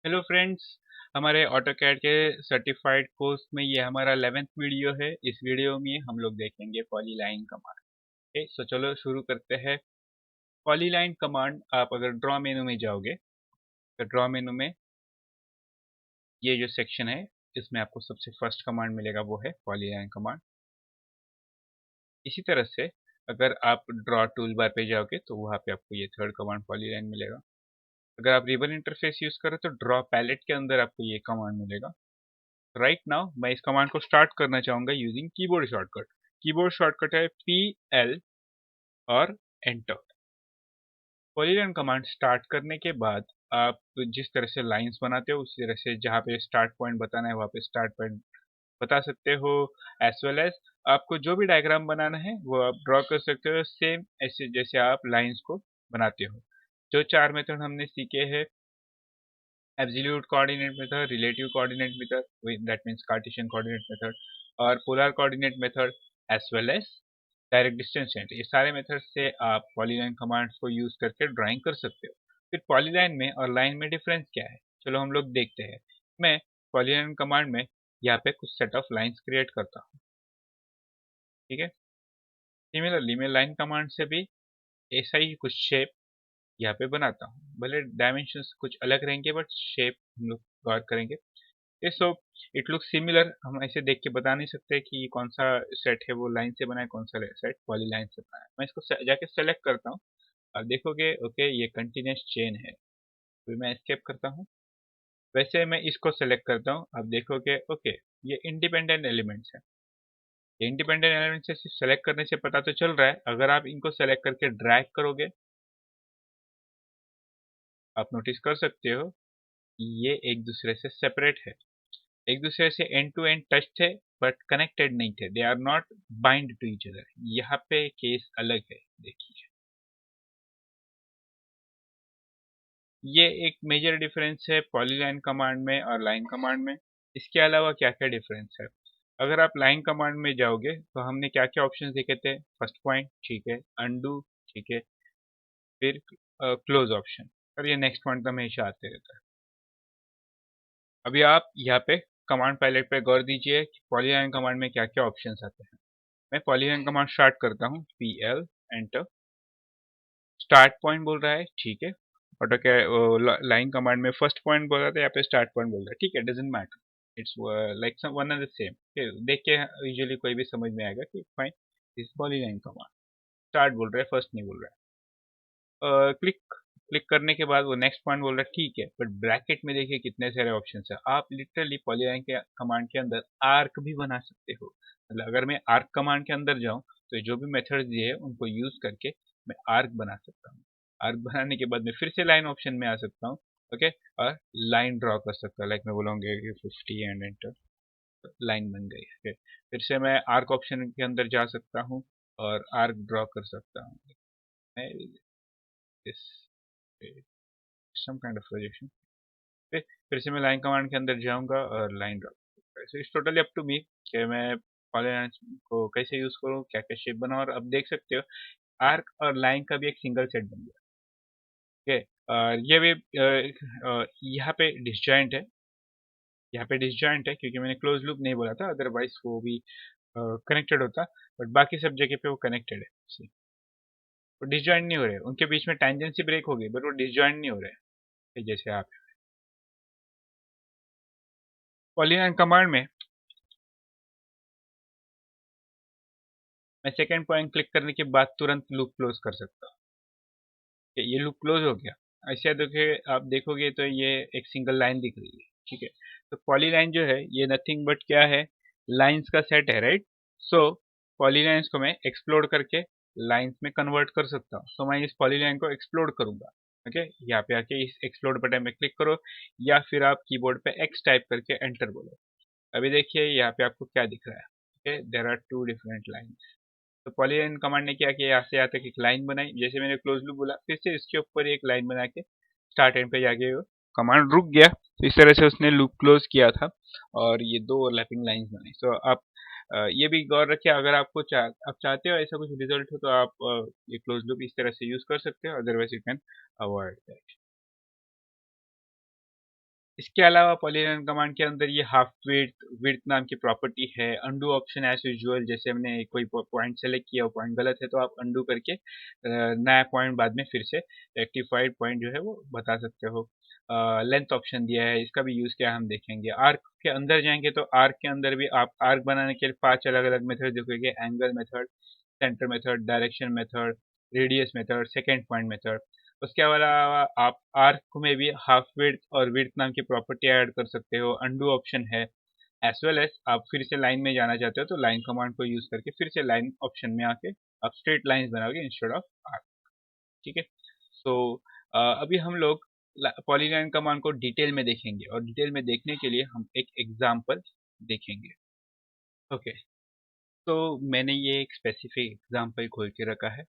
Hello friends. हमारे AutoCAD के certified course में ये हमारा 11th वीडियो है। इस वीडियो में हम लोग देखेंगे पॉलीलाइन कमांड। ओके, सो चलो शुरू करते हैं। पॉलीलाइन कमांड, आप अगर ड्रॉ मेनू में जाओगे तो ड्रॉ मेनू में ये जो सेक्शन है इसमें आपको सबसे फर्स्ट कमांड मिलेगा, वो है पॉलीलाइन कमांड। इसी तरह से अगर आप ड्रॉ टूल बार पे जाओगे तो वहाँ पे आपको ये थर्ड कमांड पॉलीलाइन मिलेगा। अगर आप रिबन इंटरफेस यूज करो तो ड्रॉ पैलेट के अंदर आपको ये कमांड मिलेगा। राइट नाउ मैं इस कमांड को स्टार्ट करना चाहूंगा using keyboard shortcut. Keyboard shortcut है PL और एंटर। पॉलीलाइन कमांड स्टार्ट करने के बाद आप जिस तरह से लाइंस बनाते हो उसी तरह से जहाँ पे स्टार्ट पॉइंट बताना है वहाँ पे स्टार्ट पॉइंट बता सकते हो। एज वेल एज आपको जो भी डायग्राम बनाना है वो आप ड्रॉ कर सकते हो, सेम ऐसे जैसे आप लाइंस को बनाते हो। जो चार मेथड हमने सीखे हैं, absolute coordinate method, relative coordinate method, that means Cartesian coordinate method, और polar coordinate method as well as direct distance centre, ये सारे मेथड से आप पॉलीलाइन कमांड्स को यूज करके ड्राइंग कर सकते हो। फिर पॉलीलाइन में और लाइन में डिफरेंस क्या है, चलो हम लोग देखते हैं। मैं पॉलीलाइन कमांड में यहाँ पे कुछ सेट ऑफ लाइंस क्रिएट करता हूँ, ठीक है। सिमिलरली मैं लाइन कमांड से भी ऐसा ही कुछ शेप यहाँ पे बनाता हूँ, भले डायमेंशंस कुछ अलग रहेंगे बट शेप हम लोग गौर करेंगे। ये सो इट लुक सिमिलर। हम ऐसे देख के बता नहीं सकते कि कौन सा सेट है वो लाइन से बना है, कौन सा सेट पॉलीलाइन से बना है। मैं इसको जाके सेलेक्ट करता हूँ। आप देखोगे ओके ये कंटिन्यूस चेन है, फिर मैं एस्केप करता हूँ। वैसे मैं इसको सेलेक्ट करता हूँ, आप देखोगे ओके ये इंडिपेंडेंट एलिमेंट्स है। ये इंडिपेंडेंट एलिमेंट्स से सिर्फ सेलेक्ट करने से पता तो चल रहा है, अगर आप इनको सेलेक्ट करके ड्रैग करोगे आप नोटिस कर सकते हो ये एक दूसरे से सेपरेट है, एक दूसरे से एंड टू एंड टच थे बट कनेक्टेड नहीं थे। They are not bind to each other. यहाँ पे केस अलग है, देखिए ये एक मेजर डिफरेंस है पॉलीलाइन कमांड में और लाइन कमांड में। इसके अलावा क्या क्या डिफरेंस है, अगर आप लाइन कमांड में जाओगे तो हमने क्या क्या ऑप्शन देखे थे। फर्स्ट पॉइंट ठीक है, अनडू ठीक है, फिर क्लोज ऑप्शन, और ये नेक्स्ट पॉइंट तो हमेशा आते रहता है। अभी आप यहाँ पे कमांड पैलेट पे गौर दीजिए कि पॉलीलाइन कमांड में क्या क्या ऑप्शन आते हैं। मैं पॉलीलाइन कमांड स्टार्ट करता हूँ, PL एंटर। स्टार्ट पॉइंट बोल रहा है, ठीक है। ऑटो क्या लाइन कमांड में फर्स्ट पॉइंट बोल रहा था, यहाँ पे स्टार्ट पॉइंट बोल रहा है, ठीक है, doesn't matter. It's like one and the same. देख के यूजुअली कोई भी समझ में आएगा कि fine this polyline command. Start बोल रहा है, फर्स्ट नहीं बोल रहा है। क्लिक क्लिक करने के बाद वो नेक्स्ट पॉइंट बोल रहा है, ठीक है, बट ब्रैकेट में देखिए कितने सारे ऑप्शन है। आप लिटरली पॉलीलाइन के कमांड के अंदर आर्क भी बना सकते हो। मतलब अगर मैं आर्क कमांड के अंदर जाऊं तो जो भी मेथड्स दिए हैं उनको यूज करके मैं आर्क बना सकता हूँ। आर्क बनाने के बाद मैं फिर से लाइन ऑप्शन में आ सकता हूँ, ओके, और लाइन ड्रॉ कर सकता हूँ। लाइक मैं बोलूँगा 50 एंड एंटर, लाइन बन गई है। फिर से मैं आर्क ऑप्शन के अंदर जा सकता हूँ और आर्क ड्रॉ कर सकता हूँ। Some kind of projection. फिर से मैं लाइन कमांड के अंदर जाऊंगा और लाइन ड्रॉ करूंगा। So it's totally up to me कि मैं पॉलीलाइन को कैसे यूज करूँ, क्या क्या शेप बनाऊँ। और अब देख सकते हो आर्क और लाइन का भी एक सिंगल सेट बन गया। ओके, और ये भी यहाँ पे डिसजॉइंट है, यहाँ पे डिसजॉइंट है क्योंकि मैंने क्लोज लूप नहीं बोला था, अदरवाइज वो भी कनेक्टेड होता, बट बाकी सब जगह पे वो कनेक्टेड है। वो डिसजॉइंट नहीं हो रहे, उनके बीच में टेंजेंसी ब्रेक हो गई बट वो डिसजॉइंट नहीं हो रहे जैसे आप। पॉलीलाइन कमांड में मैं सेकेंड पॉइंट क्लिक करने के बाद तुरंत लूप क्लोज कर सकता हूँ। ये लूप क्लोज हो गया। ऐसे देखिए, आप देखोगे तो ये एक सिंगल लाइन दिख रही है, ठीक है। तो पॉलीलाइन जो है ये नथिंग बट क्या है, लाइंस का सेट है, राइट। सो पॉलीलाइंस को मैं एक्सप्लोर करके लाइंस में कन्वर्ट कर सकता हूँ। तो मैं इस पॉलीलाइन को एक्सप्लोर करूंगा। ओके, यहाँ पे आके इस एक्सप्लोर बटन पे क्लिक करो या फिर आप कीबोर्ड पे एक्स टाइप करके एंटर बोलो। अभी देखिए यहाँ पे आपको क्या दिख रहा है, okay, there are two different lines. तो पॉलीलाइन कमांड ने क्या किया, यहाँ से यहाँ तक एक लाइन बनाई, जैसे मैंने क्लोज लूप बोला फिर से इसके ऊपर एक लाइन बना के स्टार्ट एंड पे जाके कमांड रुक गया। तो इस तरह से उसने लूप क्लोज किया था और ये दो ओवरलैपिंग लाइंस बनाई। तो आप ये भी गौर रखिए, अगर आपको आप चाहते हो ऐसा कुछ रिजल्ट हो तो आप ये क्लोज लूप इस तरह से यूज कर सकते हो, otherwise you can avoid that. इसके अलावा पॉलीलाइन कमांड के अंदर ये हाफ विड्थ विड्थ नाम की प्रॉपर्टी है। अंडू ऑप्शन एज यूजुअल, जैसे हमने कोई पॉइंट सेलेक्ट किया, वो पॉइंट गलत है तो आप अंडू करके नया पॉइंट बाद में फिर से रेक्टिफाइड पॉइंट जो है वो बता सकते हो। लेंथ ऑप्शन दिया है, इसका भी यूज क्या हम देखेंगे। आर्क के अंदर जाएंगे तो आर्क के अंदर भी आप आर्क बनाने के लिए 5 अलग अलग मेथड देखोगे। Angle method, centre method, direction method, radius method, second point method. उसके अलावा आप आर्क में भी हाफ विड्थ और विड्थ नाम की प्रॉपर्टी ऐड कर सकते हो। अंडू ऑप्शन है। एज वेल एज आप फिर से लाइन में जाना चाहते हो तो लाइन कमांड को यूज करके फिर से लाइन ऑप्शन में आके आप स्ट्रेट लाइंस बनाओगे इंस्टेड ऑफ आर्क। ठीक है। सो अभी हम लोग पॉलीलाइन कमांड को डिटेल में देखेंगे और डिटेल में देखने के लिए हम एक एग्जाम्पल देखेंगे। ओके। तो मैंने ये एक स्पेसिफिक एग्जाम्पल खोल के रखा है।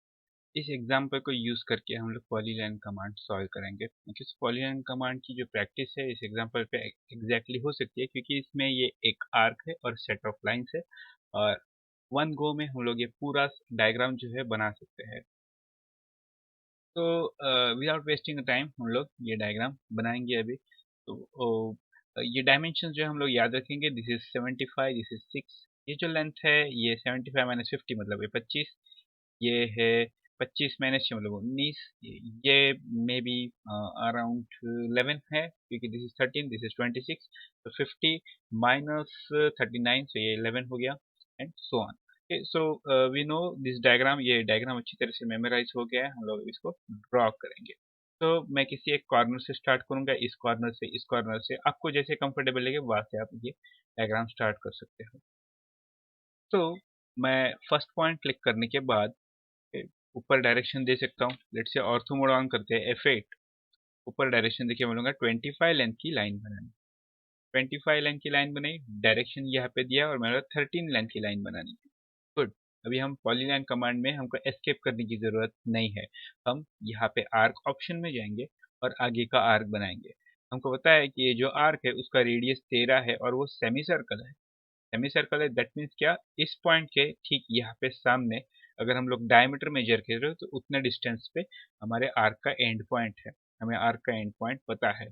इस एग्जाम्पल को यूज करके हम लोग पॉलीलाइन कमांड सॉल्व करेंगे। क्योंकि पॉलीलाइन कमांड की जो प्रैक्टिस है इस एग्जाम्पल पे एग्जैक्टली हो सकती है, क्योंकि इसमें ये एक आर्क है और सेट ऑफ लाइंस है और वन गो में हम लोग ये पूरा डायग्राम जो है बना सकते हैं। तो विदाउट वेस्टिंग टाइम हम लोग ये डायग्राम बनाएंगे अभी। तो ये डायमेंशन जो हम लोग याद रखेंगे, दिस इज 75, दिस इज 6। ये जो लेंथ है ये 75 माइनस 50 मतलब ये 25। ये है 25 माइनस 6 मतलब 19। ये मे बी अराउंड 11 है, क्योंकि दिस इज 13, दिस इज 26। तो 50 माइनस 39, so ये 11 हो गया and so on. So we know this diagram. ये डायग्राम अच्छी तरह से मेमोराइज हो गया है, हम लोग इसको ड्रॉ करेंगे। तो मैं किसी एक कॉर्नर से स्टार्ट करूंगा, इस कॉर्नर से, इस कॉर्नर से, आपको जैसे कंफर्टेबल लगे वहां से आप ये डायग्राम स्टार्ट कर सकते हो। तो मैं फर्स्ट पॉइंट क्लिक करने के बाद ऊपर डायरेक्शन दे सकता हूँ। Let's say ortho mode on करते हैं, F8। ऊपर डायरेक्शन देखिए बोलूंगा 25 लेंथ की लाइन बनानी। 25 लेंथ की लाइन बनाई, डायरेक्शन यहाँ पे दिया और मैंने 13 लेंथ की लाइन बनानी है। गुड। अभी हम पॉलीलाइन कमांड में हमको एस्केप करने की जरूरत नहीं है। हम यहाँ पे आर्क ऑप्शन में जाएंगे और आगे का आर्क बनाएंगे। हमको पता है कि ये जो आर्क है उसका रेडियस 13 है और वो सेमी सर्कल है। सेमी सर्कल है, दैट मीन्स क्या, इस पॉइंट के ठीक यहाँ पे सामने अगर हम लोग डायमीटर मेजर कर रहे हो तो उतने डिस्टेंस पे हमारे आर्क का एंड पॉइंट है। हमें आर्क का एंड पॉइंट पता है।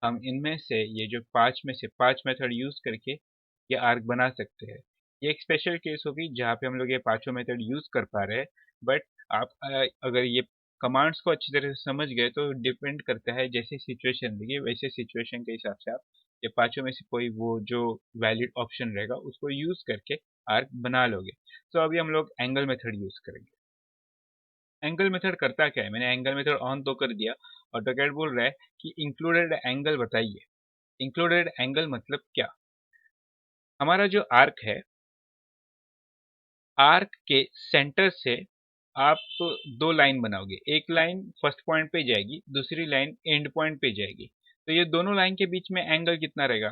हम इनमें से ये जो 5 में से 5 मेथड यूज करके ये आर्क बना सकते हैं। ये एक स्पेशल केस होगी जहाँ पे हम लोग ये पांचों मेथड यूज कर पा रहे हैं। बट आप अगर ये कमांड्स को अच्छी तरह से समझ गए तो डिपेंड करता है, जैसे सिचुएशन लगी वैसे सिचुएशन के हिसाब से आप ये पांचों में से कोई वो जो वैलिड ऑप्शन रहेगा उसको यूज करके आर्क बना लोगे। तो अभी हम लोग एंगल मेथड यूज करेंगे। एंगल मेथड करता क्या है, मैंने एंगल मेथड ऑन तो कर दिया। ऑटोकैड बोल रहा है कि इंक्लूडेड एंगल बताइए। इंक्लूडेड एंगल मतलब क्या, हमारा जो आर्क है, आर्क के सेंटर से आप दो लाइन बनाओगे। एक लाइन फर्स्ट पॉइंट पे जाएगी, दूसरी लाइन एंड पॉइंट पे जाएगी। तो ये दोनों लाइन के बीच में एंगल कितना रहेगा।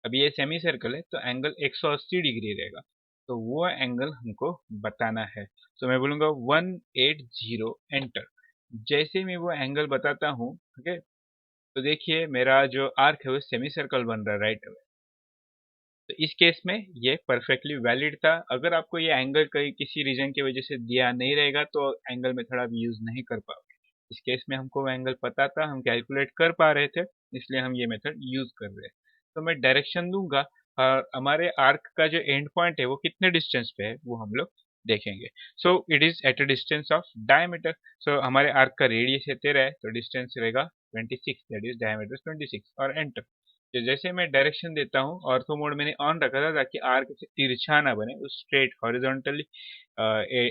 अभी ये सेमी सर्कल है तो एंगल 180 डिग्री रहेगा। तो वो एंगल हमको बताना है। तो मैं बोलूंगा 180 एंटर। जैसे मैं वो एंगल बताता हूँ, ओके, तो देखिए मेरा जो आर्क है वो सेमी सर्कल बन रहा है राइट अवे। तो इस केस में ये परफेक्टली वैलिड था। अगर आपको ये एंगल कहीं किसी रीजन की वजह से दिया नहीं रहेगा तो एंगल मेथड आप यूज नहीं कर पाओगे। इस केस में हमको एंगल पता था, हम कैलकुलेट कर पा रहे थे, इसलिए हम ये मेथड यूज कर रहे हैं। तो मैं डायरेक्शन दूंगा और हमारे आर्क का जो एंड पॉइंट है वो कितने डिस्टेंस पे है वो हम लोग देखेंगे। So it is at a distance of diameter. So हमारे आर्क का रेडियस है 13 है तो डिस्टेंस रहेगा 26, दैट इज डायमीटर 26 और एंटर। तो जैसे मैं डायरेक्शन देता हूँ, ऑर्थो मोड मैंने ऑन रखा था ताकि आर्क से तिरछा ना बने, उस straight horizontally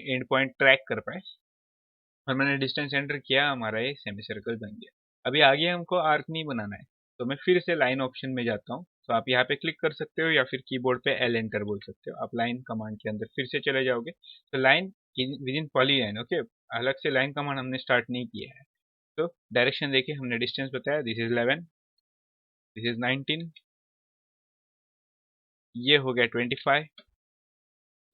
and point track कर पाए। और मैंने डिस्टेंस एंटर किया, हमारा ये सेमी सर्कल बन गया। अभी आगे हमको आर्क नहीं बनाना है तो मैं फिर से लाइन ऑप्शन में जाता हूँ। तो आप यहाँ पे क्लिक कर सकते हो या फिर कीबोर्ड पे एल एंटर बोल सकते हो। आप लाइन कमांड के अंदर फिर से चले जाओगे तो line with in polyline, okay, अलग से लाइन कमांड हमने स्टार्ट नहीं किया है। तो डायरेक्शन देखिए, हमने डिस्टेंस बताया, दिस इज 11, दिस इज 19, ये हो गया 25,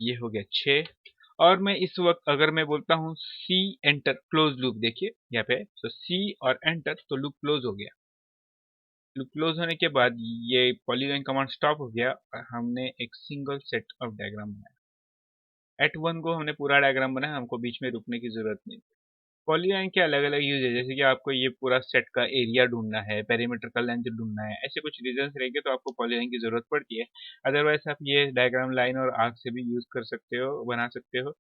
ये हो गया 6। और मैं इस वक्त अगर मैं बोलता हूँ सी एंटर क्लोज लूप, देखिए यहाँ पे तो सी और एंटर तो लूप क्लोज हो गया। लूप क्लोज होने के बाद ये पॉलीलाइन कमांड स्टॉप हो गया और हमने एक सिंगल सेट ऑफ डायग्राम बनाया। एट वन गो हमने पूरा डायग्राम बनाया, हमको बीच में रुकने की जरूरत नहीं। पॉलीलाइन के अलग अलग यूज है, जैसे कि आपको ये पूरा सेट का एरिया ढूंढना है, पेरीमीटर का लेंथ ढूंढना है, ऐसे कुछ रीजन रहेंगे तो आपको पॉलीलाइन की जरूरत पड़ती है। अदरवाइज आप ये डायग्राम लाइन और आर्क से भी यूज कर सकते हो, बना सकते हो,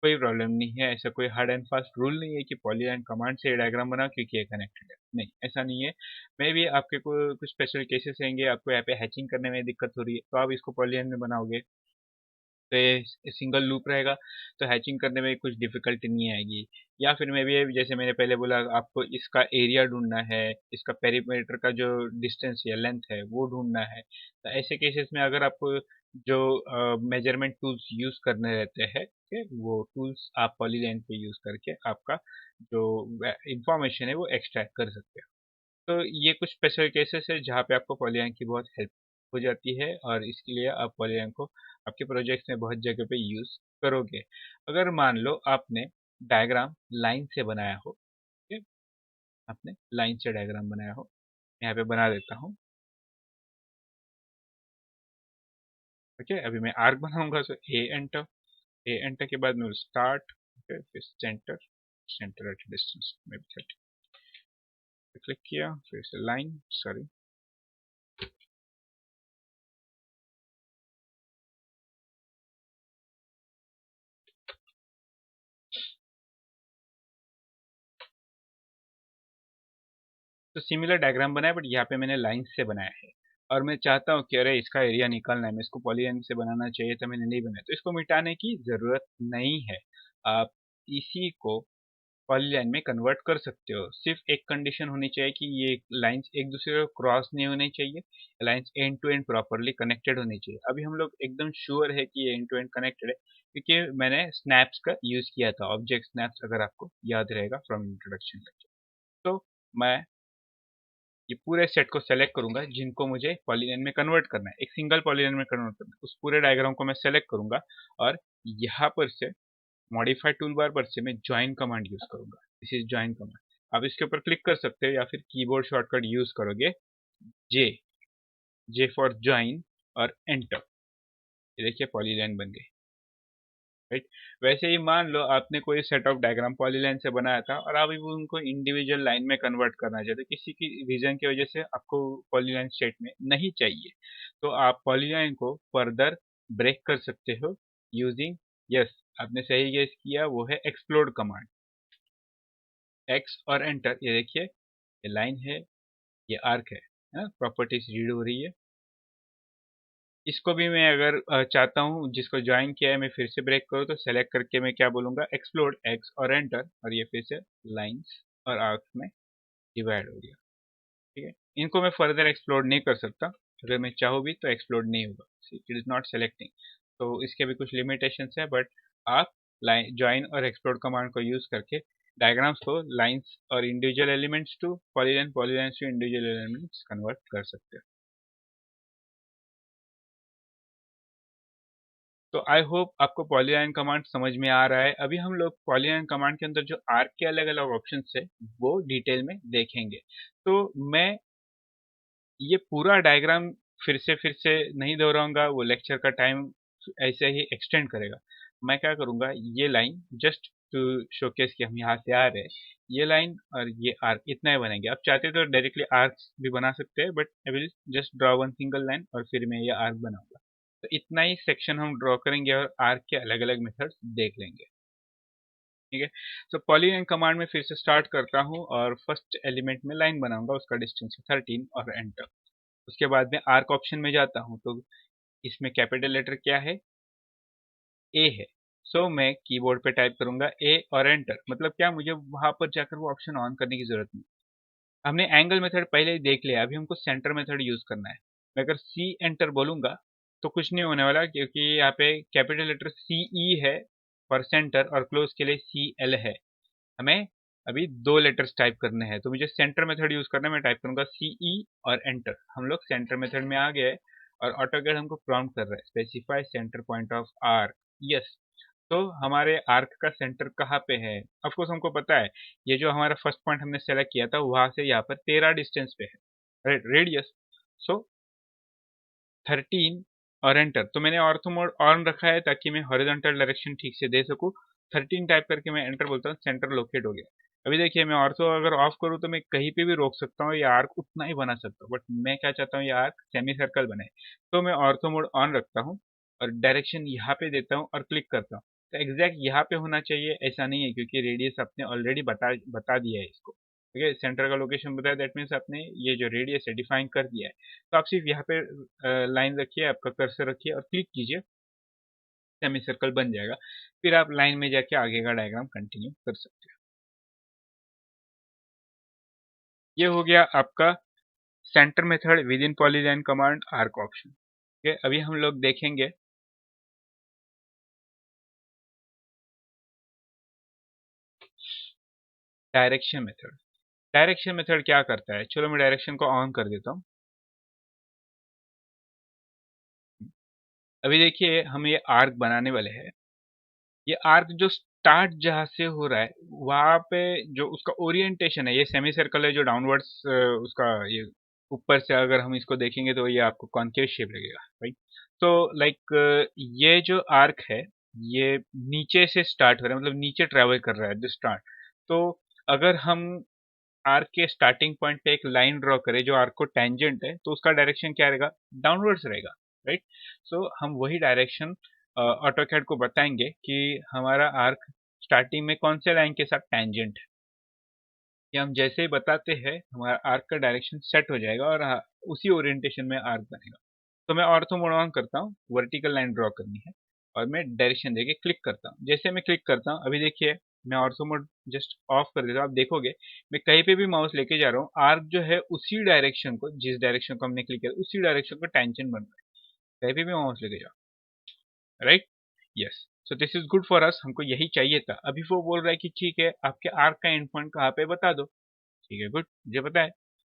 कोई प्रॉब्लम नहीं है। ऐसा कोई हार्ड एंड फास्ट रूल नहीं है कि पॉलीलाइन कमांड से डायग्राम बनाओ क्योंकि ये कनेक्टेड है, नहीं ऐसा नहीं है। मे भी आपके को कुछ स्पेशल केसेस रहेंगे, आपको यहाँ पे हैचिंग करने में दिक्कत हो रही है तो आप इसको पॉलीलाइन में बनाओगे, तो ये सिंगल लूप रहेगा, तो हैचिंग करने में कुछ डिफिकल्टी नहीं आएगी। या फिर मैं भी जैसे मैंने पहले बोला, आपको इसका एरिया ढूंढना है, इसका पेरीमीटर का जो डिस्टेंस या लेंथ है वो ढूंढना है, तो ऐसे केसेस में अगर आपको जो मेजरमेंट टूल्स यूज करने रहते हैं, ठीक है, वो टूल्स आप पॉलीलाइन पे यूज करके आपका जो इंफॉर्मेशन है वो एक्सट्रैक्ट कर सकते हो। तो ये कुछ स्पेशल केसेस है जहाँ पे आपको पॉलीलाइन की बहुत हेल्प हो जाती है, और इसके लिए आप पॉलीलाइन को आपके प्रोजेक्ट्स में बहुत जगह पे यूज करोगे। अगर मान लो आपने डायग्राम लाइन से बनाया हो, ठीक है, आपने लाइन से डायग्राम बनाया हो, यहाँ पे बना देता हूँ। ओके, अभी मैं आर्क बनाऊंगा, तो ए एंटर के बाद मैं स्टार्ट, फिर सेंटर, सेंटर एट डिस्टेंस में 30 पे क्लिक किया, फिर से लाइन, सॉरी, तो सिमिलर डायग्राम बनाया बट यहाँ पे मैंने लाइन से बनाया है। और मैं चाहता हूँ कि अरे इसका एरिया निकालना है, मैं इसको पॉलीलाइन से बनाना चाहिए था, मैंने नहीं बनाया, तो इसको मिटाने की जरूरत नहीं है। आप इसी को पॉलीलाइन में कन्वर्ट कर सकते हो। सिर्फ एक कंडीशन होनी चाहिए कि ये लाइंस एक दूसरे को क्रॉस नहीं होनी चाहिए, lines end to end properly connected होनी चाहिए। अभी हम लोग एकदम श्योर है कि ये एंड टू एंड कनेक्टेड है क्योंकि मैंने स्नैप्स का यूज किया था, ऑब्जेक्ट स्नैप्स, अगर आपको याद रहेगा फ्रॉम इंट्रोडक्शन लेक्चर। तो मैं ये पूरे सेट को सेलेक्ट करूंगा जिनको मुझे पॉलीलाइन में कन्वर्ट करना है, एक सिंगल पॉलीलाइन में कन्वर्ट करना है, उस पूरे डायग्राम को मैं सेलेक्ट करूंगा और यहाँ पर से मॉडिफाई टूल बार पर से मैं ज्वाइन कमांड यूज करूंगा। This is join command. आप इसके ऊपर क्लिक कर सकते हो या फिर कीबोर्ड शॉर्टकट यूज करोगे, जे, जे फॉर ज्वाइन और एंटर। ये देखिए पॉलीलाइन बन गई, राइट। वैसे ही मान लो आपने कोई सेट ऑफ डायग्राम पॉलीलाइन से बनाया था और आप अभी उनको इंडिविजुअल लाइन में कन्वर्ट करना चाहते हो, किसी की रीजन की वजह से आपको पॉलीलाइन स्टेट में नहीं चाहिए, तो आप पॉलीलाइन को फर्दर ब्रेक कर सकते हो यूजिंग, यस आपने सही गेस किया, वो है एक्सप्लोड कमांड। एक्स और एंटर, ये देखिए ये लाइन है, ये आर्क है, प्रॉपर्टीज रीड हो रही है। इसको भी मैं अगर चाहता हूँ जिसको ज्वाइन किया है मैं फिर से ब्रेक करूँ, तो सेलेक्ट करके मैं क्या बोलूँगा, एक्सप्लोड एक्स और एंटर, और ये फिर से लाइंस और आर्क्स में डिवाइड हो गया, ठीक है। इनको मैं फर्दर एक्सप्लोर नहीं कर सकता, अगर मैं चाहूँ भी तो एक्सप्लोर नहीं होगा, इट इज नॉट सेलेक्टिंग। तो इसके भी कुछ लिमिटेशंस है, बट आप लाइन ज्वाइन और एक्सप्लोर कमांड को यूज करके डायग्राम्स को लाइंस और individual elements to polyline, polyline to individual elements convert कर सकते हो। तो आई होप आपको पॉलीलाइन कमांड समझ में आ रहा है। अभी हम लोग पॉलीलाइन कमांड के अंदर जो आर्क के अलग अलग ऑप्शन है वो डिटेल में देखेंगे। तो मैं ये पूरा डायग्राम फिर से नहीं दोहराऊंगा, वो लेक्चर का टाइम ऐसे ही एक्सटेंड करेगा। मैं क्या करूंगा, ये लाइन जस्ट टू शोकेस कि हम यहाँ से आ रहे हैं, ये लाइन और ये आर्क इतना ही बनेंगे। आप चाहते तो डायरेक्टली आर्क भी बना सकते हैं, but I will just draw one single line और फिर मैं ये आर्क बनाऊंगा। तो इतना ही सेक्शन हम ड्रॉ करेंगे और आर्क के अलग अलग मेथड्स देख लेंगे, ठीक है। तो पॉलीलाइन कमांड में फिर से स्टार्ट करता हूँ और फर्स्ट एलिमेंट में लाइन बनाऊंगा, उसका डिस्टेंस है 13 और एंटर। उसके बाद में आर्क ऑप्शन में जाता हूँ, तो इसमें कैपिटल लेटर क्या है, ए है। सो मैं कीबोर्ड पे टाइप करूंगा ए और एंटर, मतलब क्या, मुझे वहां पर जाकर वो ऑप्शन ऑन करने की जरूरत नहीं। हमने एंगल मेथड पहले ही देख लिया, अभी हमको सेंटर मेथड यूज करना है। मैं अगर सी एंटर बोलूंगा तो कुछ नहीं होने वाला, क्योंकि यहाँ पे कैपिटल लेटर सी ई है फॉर सेंटर और क्लोज के लिए सी एल है। हमें अभी दो लेटर्स टाइप करने हैं, तो मुझे सेंटर मेथड यूज करना है। मैं टाइप करूंगा सी ई और एंटर, हम लोग सेंटर मेथड में आ गए और ऑटोकैड हमको प्रॉम्प्ट कर रहा है specify centre point of arc, yes. तो हमारे आर्क का सेंटर कहाँ पे है, ऑफकोर्स हमको पता है, ये जो हमारा फर्स्ट पॉइंट हमने सेलेक्ट किया था वहां से यहाँ पर 13 डिस्टेंस पे है, रेडियस। सो 13 और एंटर, तो मैंने ऑर्थो मोड ऑन रखा है ताकि मैं हॉरिजॉन्टल डायरेक्शन ठीक से दे सकूं। 13 टाइप करके मैं एंटर बोलता हूँ, सेंटर लोकेट हो गया। अभी देखिए मैं ऑर्थो अगर ऑफ करूँ तो मैं कहीं पे भी रोक सकता हूँ, ये आर्क उतना ही बना सकता हूँ, बट मैं क्या चाहता हूँ ये आर्क सेमी सर्कल बने। तो मैं ऑर्थो मोड ऑन रखता हूँ और डायरेक्शन यहाँ पे देता हूँ और क्लिक करता हूँ। तो एग्जैक्ट यहाँ पे होना चाहिए ऐसा नहीं है, क्योंकि रेडियस आपने ऑलरेडी बता दिया है इसको, ठीक है, सेंटर का लोकेशन बताया, दैट मीन्स आपने ये जो रेडियस है डिफाइन कर दिया है। तो आप सिर्फ यहाँ पे लाइन रखिए, आपका कर्सर रखिए और क्लिक कीजिए, सेमी सर्कल बन जाएगा। फिर आप लाइन में जाके आगे का डायग्राम कंटिन्यू कर सकते हो। ये हो गया आपका centre method with in polyline command arc option. ठीक है, अभी हम लोग देखेंगे डायरेक्शन मेथड। डायरेक्शन मेथड क्या करता है, चलो मैं डायरेक्शन को ऑन कर देता हूँ। अभी देखिए हम ये आर्क बनाने वाले हैं। ये आर्क जो स्टार्ट जहाँ से हो रहा है वहां पे जो उसका ओरिएंटेशन है, ये सेमी सर्कल है जो डाउनवर्ड्स उसका ये ऊपर से अगर हम इसको देखेंगे तो ये आपको कॉन्केव शेप लगेगा, राइट। तो लाइक ये जो आर्क है ये नीचे से स्टार्ट हो रहा है, मतलब नीचे ट्रेवल कर रहा है द स्टार्ट। तो अगर हम आर्क के स्टार्टिंग पॉइंट पे एक लाइन ड्रॉ करें जो आर्क को टेंजेंट है, तो उसका डायरेक्शन क्या रहेगा, डाउनवर्ड्स रहेगा, राइट। सो हम वही डायरेक्शन ऑटोकैड को बताएंगे कि हमारा आर्क स्टार्टिंग में कौन से लाइन के साथ टेंजेंट है। कि हम जैसे ही बताते हैं हमारा आर्क का डायरेक्शन सेट हो जाएगा और उसी ओरिएंटेशन में आर्क बनेगा। तो मैं ऑर्थो मोड ऑन करता हूँ, वर्टिकल लाइन ड्रॉ करनी है और मैं डायरेक्शन देके क्लिक करता हूँ। जैसे मैं क्लिक करता हूँ अभी देखिए मैं ऑर्थो मोड जस्ट ऑफ कर देता हूँ, आप देखोगे मैं कहीं पे भी माउस लेके जा रहा हूँ, आर्क जो है उसी डायरेक्शन को, जिस डायरेक्शन को हमने क्लिक किया उसी डायरेक्शन को टेंजेंट बन रहा है, कहीं पे भी माउस लेके जाओ, right. Yes, so this is good for us, हमको यही चाहिए था। अभी वो बोल रहा है कि ठीक है आपके आर्क का एंड पॉइंट कहाँ पे बता दो। ठीक है, गुड, मुझे पता है।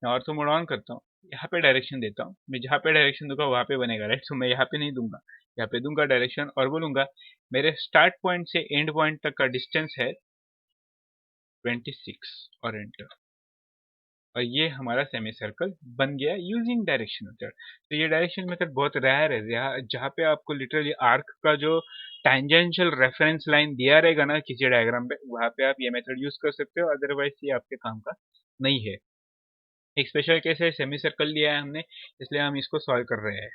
मैं ऑर्थो मोड ऑन करता हूँ, यहाँ पे डायरेक्शन देता हूँ, मैं जहाँ पे डायरेक्शन दूंगा वहाँ पे बनेगा, राइट। सो मैं यहाँ पे नहीं दूंगा, यहाँ पे दूंगा डायरेक्शन और बोलूंगा मेरे स्टार्ट पॉइंट से एंड पॉइंट तक का डिस्टेंस है 26 और एंटर। और ये हमारा सेमी सर्कल बन गया यूजिंग डायरेक्शन मेथड। तो ये डायरेक्शन मेथड बहुत रेयर है, जहाँ पे आपको लिटरली आर्क का जो टैंजेंशियल रेफरेंस लाइन दिया रहेगा ना किसी डायग्राम पे, वहाँ पे आप ये मेथड यूज कर सकते हो, अदरवाइज ये आपके काम का नहीं है। एक स्पेशल केस है, सेमी सर्कल लिया है हमने, इसलिए हम इसको सॉल्व कर रहे हैं।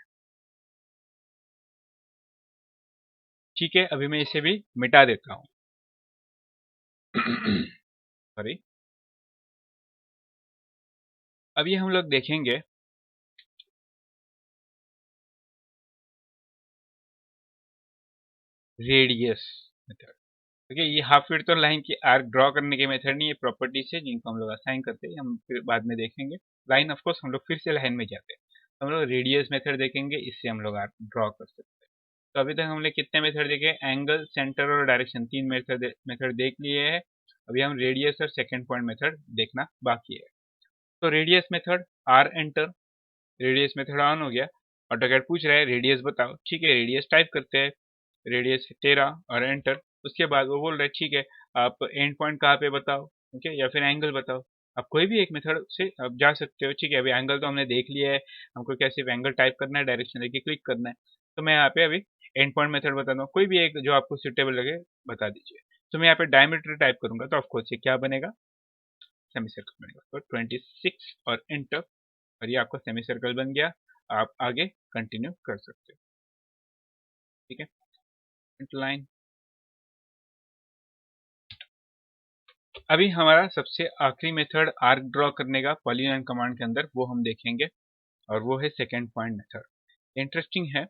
ठीक है, अभी मैं इसे भी मिटा देता हूँ। सॉरी। अभी हम लोग देखेंगे रेडियस मेथड। ओके, ये हाफ फीट तो लाइन की आर्क ड्रॉ करने के मेथड नहीं, ये प्रॉपर्टीज है जिनको हम लोग असाइन करते हैं, हम फिर बाद में देखेंगे। लाइन ऑफ कोर्स हम लोग फिर से लाइन में जाते हैं, तो हम लोग रेडियस मेथड देखेंगे, इससे हम लोग आर्क ड्रॉ कर सकते हैं। तो अभी तक हमने कितने मेथड देखे, एंगल, सेंटर और डायरेक्शन, तीन मेथड देख लिए हैं। अभी हम रेडियस और सेकंड पॉइंट मेथड देखना बाकी है। तो radius method, R enter, radius method on हो गया। ऑटोकैड पूछ रहा है रेडियस बताओ, ठीक है रेडियस टाइप करते हैं, रेडियस 13 और एंटर। उसके बाद वो बोल रहे हैं ठीक है आप एंड पॉइंट कहाँ पे बताओ, ठीक है, या फिर एंगल बताओ। आप कोई भी एक मेथड से आप जा सकते हो, ठीक है। अभी एंगल तो हमने देख लिया है, हमको क्या सिर्फ एंगल टाइप करना है, डायरेक्शन लेके क्लिक करना है। तो मैं यहाँ पे अभी एंड पॉइंट मेथड बताता हूँ, कोई भी एक जो आपको सुटेबल लगे बता दीजिए। तो मैं यहाँ पे डायमीटर टाइप करूंगा, तो ऑफकोर्स ये क्या बनेगा, सेमी सर्कल बनेगा। तो 26 और एंटर, और ये आपका सेमी सर्कल बन गया। आप आगे कंटिन्यू कर सकते हो, ठीक है। लाइन, अभी हमारा सबसे आखिरी मेथड आर्क ड्रॉ करने का पॉलीलाइन कमांड के अंदर, वो हम देखेंगे, और वो है सेकेंड पॉइंट मेथड। इंटरेस्टिंग है।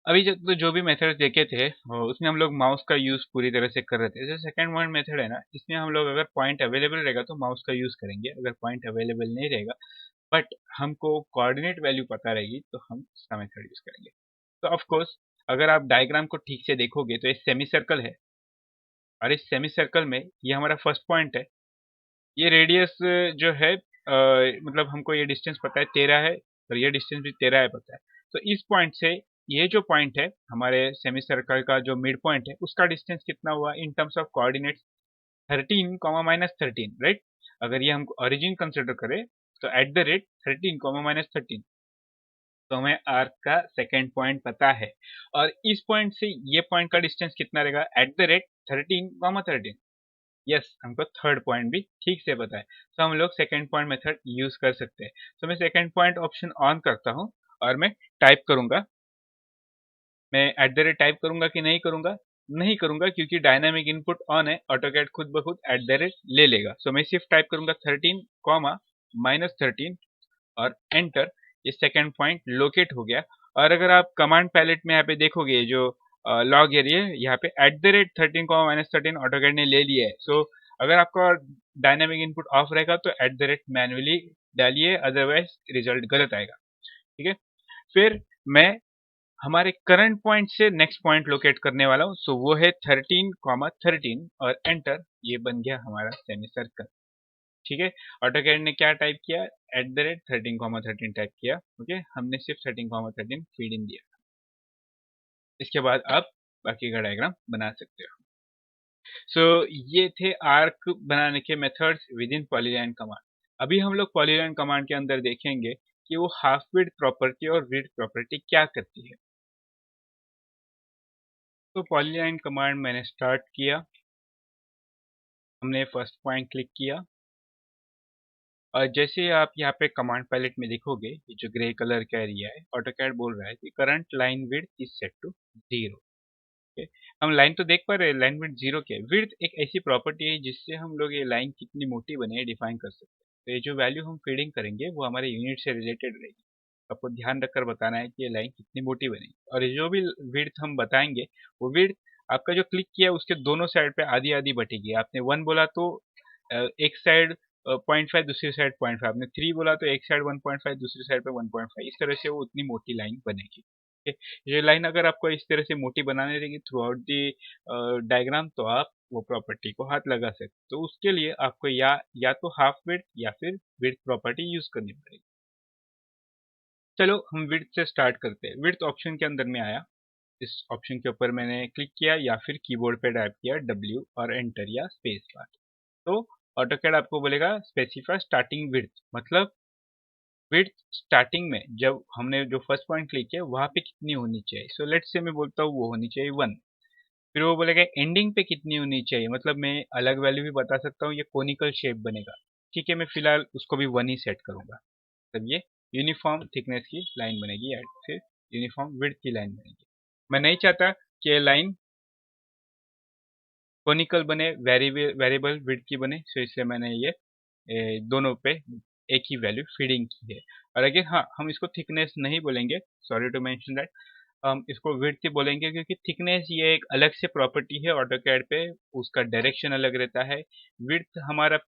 अभी तो जो भी मेथड देखे थे उसमें हम लोग माउस का यूज पूरी तरह से कर रहे थे। जैसे सेकंड पॉइंट मेथड है ना, इसमें हम लोग अगर पॉइंट अवेलेबल रहेगा तो माउस का यूज करेंगे, अगर पॉइंट अवेलेबल नहीं रहेगा बट हमको कोऑर्डिनेट वैल्यू पता रहेगी तो हम इसका मेथड यूज करेंगे। तो ऑफ कोर्स अगर आप डायग्राम को ठीक से देखोगे तो ये सेमी सर्कल है, और इस सेमी सर्कल में ये हमारा फर्स्ट पॉइंट है। ये रेडियस जो है मतलब हमको ये डिस्टेंस पता है 13 है, और ये डिस्टेंस भी 13 है पता है। तो इस पॉइंट से ये जो पॉइंट है हमारे सेमी सर्कल का जो मिड पॉइंट है उसका डिस्टेंस कितना हुआ in terms of coordinates, 13 comma -13, right. अगर ये हम ओरिजिन कंसिडर करें तो एट द रेट 13 कॉमा -13, तो हमें आर्क का सेकेंड पॉइंट पता है और इस पॉइंट से ये पॉइंट का डिस्टेंस कितना रहेगा एट द रेट 13,13। यस, हमको थर्ड पॉइंट भी ठीक से पता है, तो हम लोग सेकेंड पॉइंट मेथड यूज कर सकते हैं। तो मैं सेकेंड पॉइंट ऑप्शन ऑन करता हूँ और मैं टाइप करूंगा। मैं एट द रेट टाइप करूंगा कि नहीं करूंगा? नहीं करूंगा, क्योंकि डायनामिक इनपुट ऑन है, ऑटोकैड खुद ब खुद एट द रेट ले लेगा। सो मैं सिर्फ टाइप करूंगा 13 कॉमा -13 और एंटर। ये सेकेंड पॉइंट लोकेट हो गया। और अगर आप कमांड पैलेट में यहाँ पे देखोगे जो लॉग एरिया है, यहाँ पे एट द रेट 13 -13 ऑटोकैड ने ले लिया है। सो अगर आपका डायनामिक इनपुट ऑफ रहेगा तो एट द रेट मैनुअली डालिए, अदरवाइज रिजल्ट गलत आएगा। ठीक है, फिर मैं हमारे करंट पॉइंट से नेक्स्ट पॉइंट लोकेट करने वाला हूँ। सो वो है 13,13 और एंटर। ये बन गया हमारा सेमी सर्कल। ठीक है, ऑटोकैड ने क्या टाइप किया? एट द रेट 13,13 टाइप किया। ओके, हमने सिर्फ 13,13 फीड इन दिया। इसके बाद आप बाकी का डायग्राम बना सकते हो। सो ये थे आर्क बनाने के methods with in polyline command. अभी हम लोग पॉलीलाइन कमांड के अंदर देखेंगे कि वो हाफ विड्थ प्रॉपर्टी और विड्थ प्रॉपर्टी क्या करती है। तो पॉलीलाइन कमांड मैंने स्टार्ट किया, हमने फर्स्ट पॉइंट क्लिक किया और जैसे आप यहाँ पे कमांड पैलेट में देखोगे, ये जो ग्रे कलर का एरिया है, ऑटोकैड बोल रहा है कि current line width is set to 0। हम लाइन तो देख पा रहे हैं, लाइन विड्थ 0 क्या है? विड्थ एक ऐसी प्रॉपर्टी है जिससे हम लोग ये लाइन कितनी मोटी बने डिफाइन कर सकते हैं। तो ये जो वैल्यू हम फीडिंग करेंगे वो हमारे यूनिट से रिलेटेड रहेगी। आपको ध्यान रखकर बताना है कि ये लाइन कितनी मोटी बनेगी। और ये जो भी विड्थ हम बताएंगे, वो विड्थ आपका जो क्लिक किया उसके दोनों साइड पे आधी आधी बटेगी। आपने 1 बोला तो एक साइड 0.5, दूसरी साइड 0.5। आपने 3 बोला तो एक साइड 1.5, दूसरी साइड पे 1.5। इस तरह से वो उतनी मोटी लाइन बनेगी। ठीक है? ये लाइन अगर आपको इस तरह से मोटी बनाने रहेगी थ्रू आउट दी डायग्राम, तो आप वो प्रॉपर्टी को हाथ लगा सकते। तो उसके लिए आपको या तो हाफ विड्थ या फिर विड्थ प्रॉपर्टी यूज करनी पड़ेगी। चलो हम विड्थ से स्टार्ट करते हैं। विड्थ ऑप्शन के अंदर में आया, इस ऑप्शन के ऊपर मैंने क्लिक किया या फिर कीबोर्ड पे टाइप किया W और एंटर या स्पेस बार। तो ऑटोकैड आपको बोलेगा स्पेसिफाई स्टार्टिंग विड्थ, मतलब विड्थ स्टार्टिंग में जब हमने जो फर्स्ट पॉइंट क्लिक किया वहां पे कितनी होनी चाहिए। सो लेट्स से मैं बोलता हूँ वो होनी चाहिए 1। फिर वो बोलेगा एंडिंग पे कितनी होनी चाहिए, मतलब मैं अलग वैल्यू भी बता सकता हूँ, ये कोनिकल शेप बनेगा। ठीक है, मैं फिलहाल उसको भी 1 ही सेट करूंगा। तब ये यूनिफॉर्म थिकनेस की लाइन बनेगी या फिर यूनिफॉर्म विड्थ की लाइन बनेगी। मैं नहीं चाहता कि ये लाइन कोनिकल बने, वेरिएबल विड्थ की बने, सो इसलिए मैंने ये दोनों पे एक ही वैल्यू फीडिंग की है। और अगर हाँ, हम इसको थिकनेस नहीं बोलेंगे, सॉरी टू मेंशन दैट, हम इसको विड्थ ही बोलेंगे, क्योंकि थिकनेस ये एक अलग से प्रॉपर्टी है ऑटोकैड पे, उसका डायरेक्शन अलग रहता है। विड्थ हमारे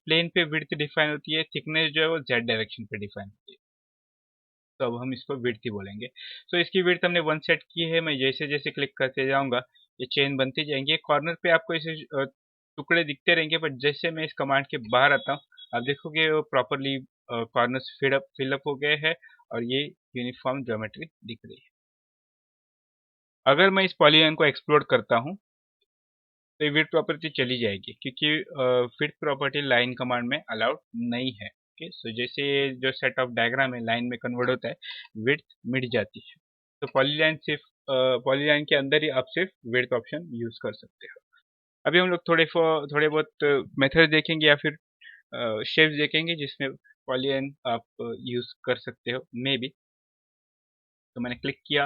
प्लेन पे विड्थ डिफाइन होती है, थिकनेस जो है वो जेड डायरेक्शन पे डिफाइन होती है। तो अब हम इसको विड्थ ही बोलेंगे। सो इसकी विड्थ हमने 1 सेट की है। मैं जैसे जैसे क्लिक करते जाऊंगा ये चेन बनती जाएंगी। कॉर्नर पे आपको ऐसे टुकड़े दिखते रहेंगे, बट जैसे मैं इस कमांड के बाहर आता हूँ आप देखोगे वो प्रॉपरली कॉर्नर्स फिलअप हो गए हैं और ये यूनिफॉर्म ज्योमेट्री दिख रही है। अगर मैं इस पॉलीगॉन को एक्सप्लोर करता हूँ तो ये विड्थ प्रॉपर्टी चली जाएगी, क्योंकि विड्थ प्रॉपर्टी लाइन कमांड में अलाउड नहीं है। ओके, सो जैसे जो सेट ऑफ डायग्राम है लाइन में कन्वर्ट होता है, विड्थ मिट जाती है। तो पॉलीलाइन के अंदर ही आप सिर्फ विड्थ ऑप्शन यूज कर सकते हो। अभी हम लोग थोड़े बहुत मेथड देखेंगे या फिर शेप्स देखेंगे जिसमें पॉलीलाइन आप यूज कर सकते हो मे बी। तो मैंने क्लिक किया।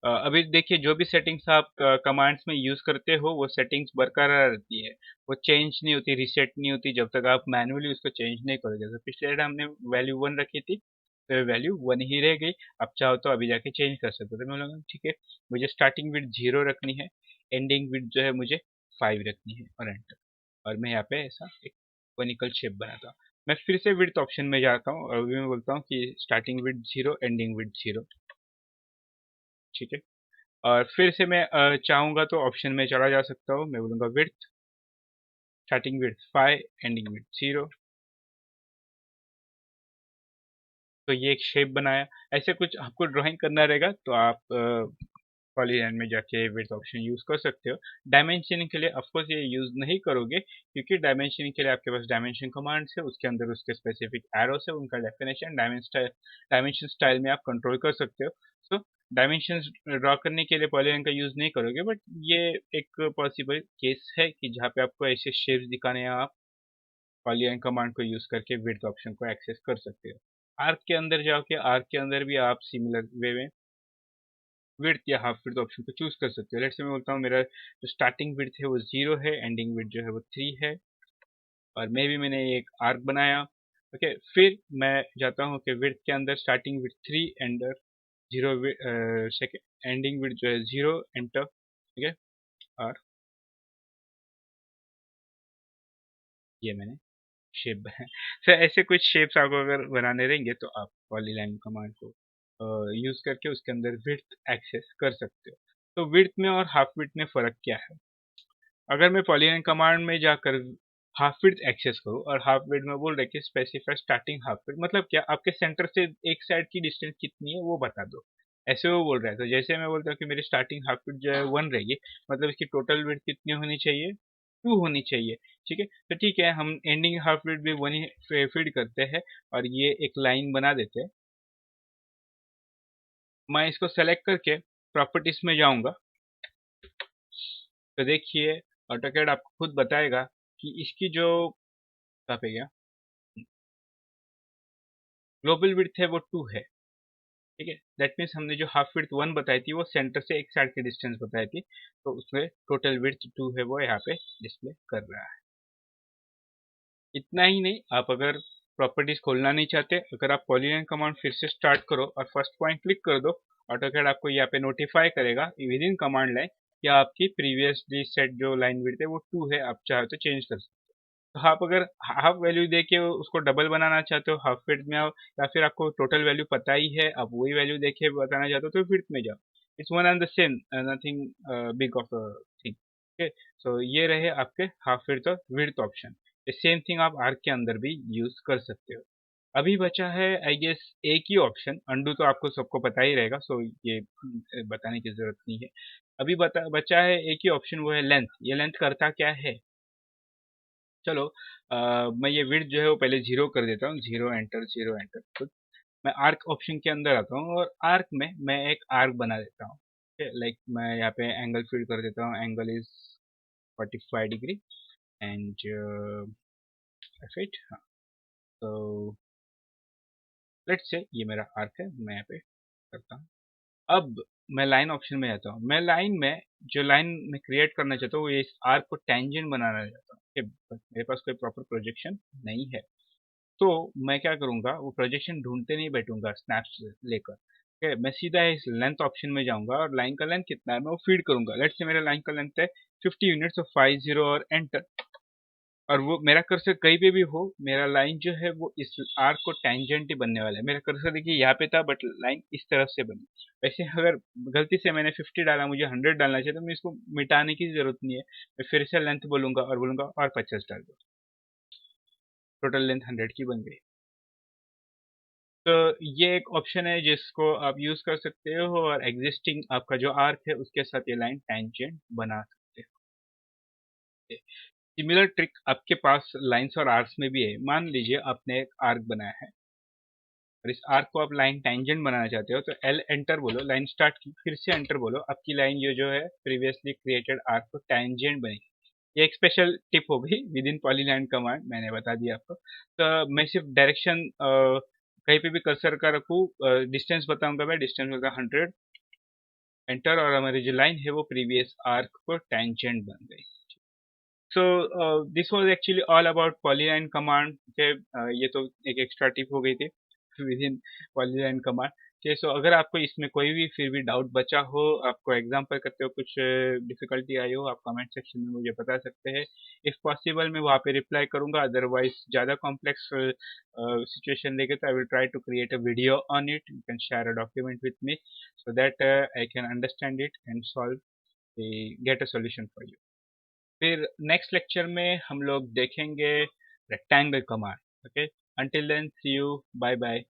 अभी देखिए जो भी सेटिंग्स आप कमांड्स में यूज करते हो वो सेटिंग्स बरकरार रहती है, वो चेंज नहीं होती, रीसेट नहीं होती जब तक आप मैनुअली उसको चेंज नहीं करोगे। जैसे पिछले रेट हमने वैल्यू 1 रखी थी तो वैल्यू 1 ही रह गई। आप चाहो तो अभी जाके चेंज कर सकते हो। तो मैं बोलूँगा ठीक है, मुझे स्टार्टिंग विड्थ 0 रखनी है, एंडिंग विड्थ जो है मुझे 5 रखनी है और एंटर। और मैं यहाँ पे ऐसा एक कोनिकल शेप बनाता हूँ। मैं फिर से विड्थ ऑप्शन में जाता हूँ और अभी मैं बोलता हूँ कि स्टार्टिंग विड्थ 0, एंडिंग विड्थ 0। ठीक है, और फिर से मैं चाहूंगा तो ऑप्शन में चला जा सकता हूँ। मैं बोलूंगा width, starting width 5, ending width 0। तो ये एक शेप बनाया। ऐसे कुछ आपको ड्राइंग करना रहेगा तो आप पॉलीलाइन में जाके विड्थ ऑप्शन यूज कर सकते हो। डायमेंशनिंग के लिए ऑफकोर्स ये यूज नहीं करोगे, क्योंकि डायमेंशनिंग के लिए आपके पास डायमेंशन कमांड्स है, उसके अंदर उसके स्पेसिफिक एरोस है, उनका डेफिनेशन डायमेंशन स्टाइल में आप कंट्रोल कर सकते हो। सो डायमेंशन ड्रॉ करने के लिए पॉलीलाइन का यूज नहीं करोगे, बट ये एक पॉसिबल केस है कि जहाँ पे आपको ऐसे शेप्स दिखाने हैं, आप पॉलीलाइन कमांड को यूज करके विड्थ ऑप्शन को एक्सेस कर सकते हो। आर्क के अंदर जाओगे, आर्क के अंदर भी आप सिमिलर वे में विड्थ या हाफ विड्थ ऑप्शन को चूज कर सकते हो। लेट्स से मैं बोलता हूँ मेरा जो स्टार्टिंग विड्थ है वो 0 है, एंडिंग विड्थ जो है वो 3 है, और मे भी मैंने एक आर्क बनाया। ओके, फिर मैं जाता हूँ कि विड्थ के अंदर starting width 3 enter 0, second ending width जो है 0 एंटर। ठीक है, और ये मैंने शेप बनाया। सर ऐसे कुछ शेप्स आपको अगर बनाने रहेंगे तो आप पॉलीलाइन कमांड को यूज करके उसके अंदर विड्थ एक्सेस कर सकते हो। तो विड्थ में और हाफ विड्थ में फर्क क्या है? अगर मैं पॉलीलाइन कमांड में जाकर हाफ विड्थ एक्सेस करूँ और हाफ विड्थ में बोल रहे कि स्पेसिफाई स्टार्टिंग हाफ विड्थ, मतलब क्या आपके सेंटर से एक साइड की डिस्टेंस कितनी है वो बता दो, ऐसे वो बोल रहा है। तो जैसे मैं बोलता हूँ कि मेरी स्टार्टिंग हाफ विड्थ जो है 1 रहेगी, मतलब इसकी टोटल विड्थ कितनी होनी चाहिए? 2 होनी चाहिए। ठीक है, तो ठीक है, हम एंडिंग हाफ विड्थ भी 1 ही फीड करते हैं और ये एक लाइन बना देते हैं। मैं इसको सेलेक्ट करके प्रॉपर्टीज में जाऊंगा, तो देखिए ऑटोकैड आपको खुद बताएगा कि इसकी जो कहाँ पे गया, ग्लोबल विड्थ है वो 2 है। ठीक है, दैट मीन्स हमने जो हाफ विड्थ 1 बताई थी वो सेंटर से एक साइड की डिस्टेंस बताई थी, तो उसमें टोटल विड्थ 2 है वो यहाँ पे डिस्प्ले कर रहा है। इतना ही नहीं, आप अगर प्रॉपर्टीज खोलना नहीं चाहते, अगर आप पॉलीलाइन कमांड फिर से स्टार्ट करो और फर्स्ट पॉइंट क्लिक कर दो, ऑटोकैड आपको यहाँ पे नोटिफाई करेगा विद इन कमांड लाइन कि आपकी प्रीवियसली सेट जो लाइन विड्थ है वो 2 है, आप चाहे तो चेंज कर सकते हो। तो आप अगर हाफ वैल्यू देके उसको डबल बनाना चाहते हो, हाफ विड्थ में आओ, या फिर आपको टोटल वैल्यू पता ही है, आप वही वैल्यू देके बताना चाहते हो तो विड्थ में जाओ। It's one and the same, nothing big of thing. Okay, so ये रहे आपके हाफ विड्थ और विड्थ ऑप्शन। सेम थिंग आप आर्क के अंदर भी यूज कर सकते हो। अभी बचा है आई गेस एक ही ऑप्शन, अंडू तो आपको सबको पता ही रहेगा, सो ये बताने की जरूरत नहीं है। अभी बचा है एक ही ऑप्शन, वो है लेंथ। ये लेंथ करता क्या है? चलो, मैं ये विड्थ जो है वो पहले 0 कर देता हूँ, 0 एंटर 0 एंटर। तो मैं आर्क ऑप्शन के अंदर आता हूँ और आर्क में मैं एक आर्क बना देता हूँ। लाइक मैं यहाँ पे एंगल फीड कर देता हूँ, angle is 45 degree and fit. हाँ, तो लेट्स से ये मेरा आर्क है, मैं यहाँ पे करता हूँ। अब मैं लाइन ऑप्शन में आता हूँ। मैं लाइन में जो लाइन में क्रिएट करना चाहता हूँ वो इस आर्क को टेंजेंट बनाना चाहता हूँ। मेरे पास कोई प्रॉपर प्रोजेक्शन नहीं है, तो मैं क्या करूंगा, वो प्रोजेक्शन ढूंढते नहीं बैठूंगा स्नैप्स लेकर। ठीक, मैं सीधा इस लेंथ ऑप्शन में जाऊंगा और लाइन का लेंथ कितना है मैं वो फीड करूंगा। लेट्स से मेरा लाइन का लेंथ है 50 यूनिट्स ऑफ 50 और एंटर। और वो मेरा कर्सर कहीं पे भी हो, मेरा लाइन जो है वो इस आर्क को टेंजेंट ही बनने वाला है। मेरा कर्सर देखिए यहाँ पे था, बट लाइन इस तरफ से बनी। वैसे अगर गलती से मैंने 50 डाला, मुझे 100 डालना चाहिए, तो मैं इसको मिटाने की जरूरत नहीं है। मैं फिर से लेंथ बोलूंगा और बोलूंगा और 50 डाल दो, टोटल लेंथ 100 की बन गई। तो ये एक ऑप्शन है जिसको आप यूज कर सकते हो और एग्जिस्टिंग आपका जो आर्क है उसके साथ ये लाइन टेंजेंट बना सकते हो। सिमिलर ट्रिक आपके पास लाइंस और आर्क्स में भी है। मान लीजिए आपने एक आर्क बनाया है और इस आर्क को आप लाइन टेंजेंट बनाना चाहते हो, तो एल एंटर बोलो, लाइन स्टार्ट की, फिर से एंटर बोलो, आपकी लाइन जो है प्रीवियसली क्रिएटेड आर्क को टेंजेंट बनेगी। ये एक स्पेशल टिप होगी विद इन पॉलीलाइन कमांड, मैंने बता दिया आपको। तो मैं सिर्फ डायरेक्शन कहीं पे भी कर्सर का रखूँ, डिस्टेंस बताऊंगा, मैं डिस्टेंस होगा 100 एंटर, और हमारी जो लाइन है वो प्रीवियस आर्क को टेंजेंट बन गई। So this was actually all about polyline command. Okay, ये तो एक एक्स्ट्रा टिप हो गई थी with in polyline command. okay, so अगर आपको इसमें कोई भी फिर भी डाउट बचा हो, आपको एग्जाम्पल करते हो कुछ डिफिकल्टी आई हो, आप कमेंट सेक्शन में मुझे बता सकते हैं। इफ पॉसिबल मैं वहाँ पे रिप्लाई करूंगा, अदरवाइज ज़्यादा कॉम्प्लेक्स सिचुएशन लेके तो I will try to create a video on it. You can share a document with me so that I can understand it and solve get a solution for you. फिर next lecture में हम लोग देखेंगे rectangle command. Okay, until then see you, bye bye.